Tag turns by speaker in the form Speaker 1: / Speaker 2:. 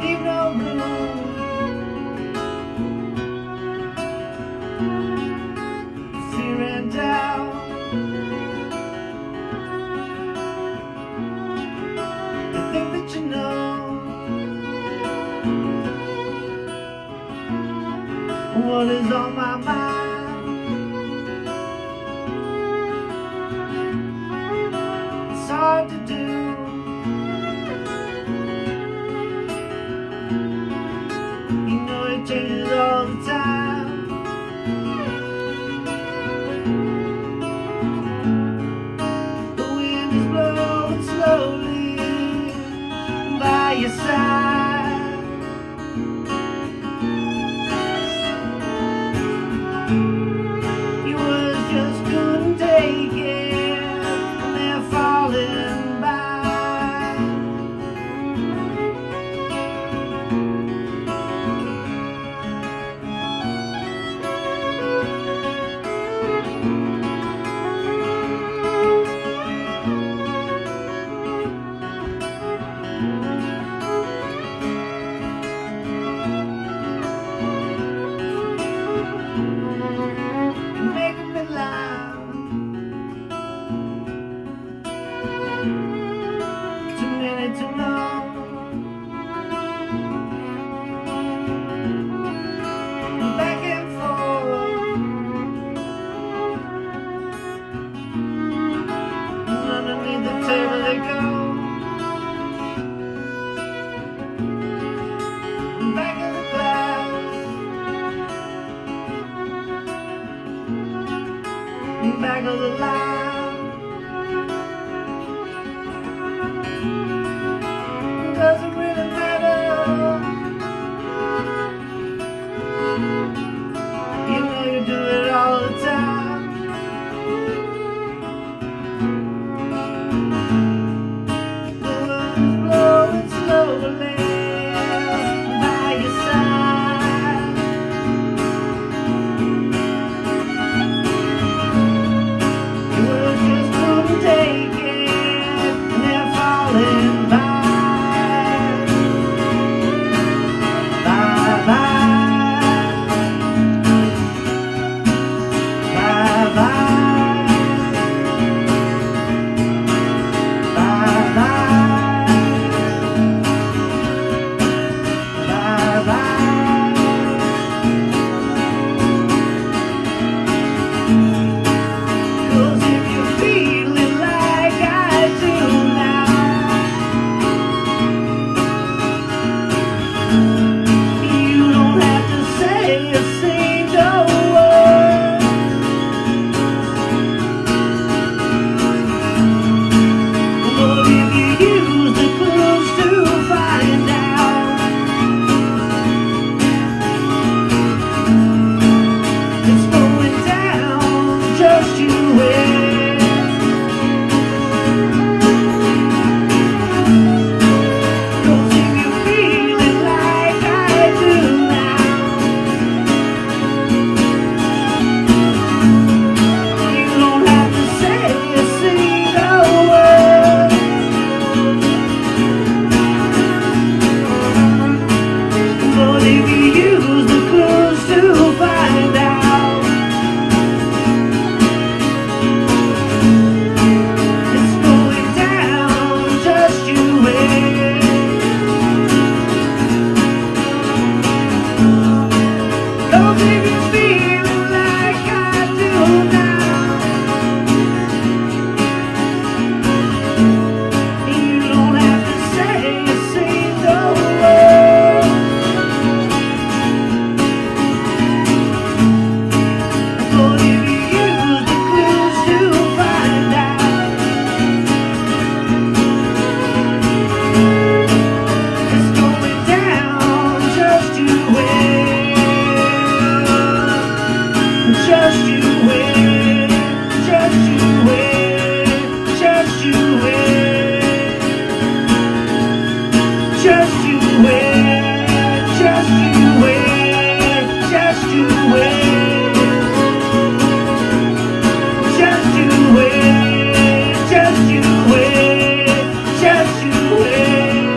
Speaker 1: leave no room for fear and doubt. I think that you know what is on my mind. It's hard to do. You know it changes all the time. The wind is blowing slowly by your side. You words just couldn't take it, and they're falling by. Making me laugh. Too many to know. Back and forth. Underneath the table they go. Back of the glass. Back of the line. Doesn't really matter. You know you do it all the time. The wind is blowing slowly by your side. You just couldn't take it, and they're falling by. Bye bye. Bye bye. Bye bye. Bye bye. 'Cause if you feel it like I do now, you don't have to say a single word. But if you use the clues to find out, it's going down, just you wait. 'Cause if you feel it like I do now, you don't have to say a single word. But if you use the clues to find out, it's going down, just you wait. 'Cause if you feel it like I do now, you don't have to say a single word. But if you use the clues to find out, it's going down, just you wait. Just you wait. Just you wait. Just you wait. Just you wait. Just you wait. Just you wait. Just you wait. Just you wait. Just you wait.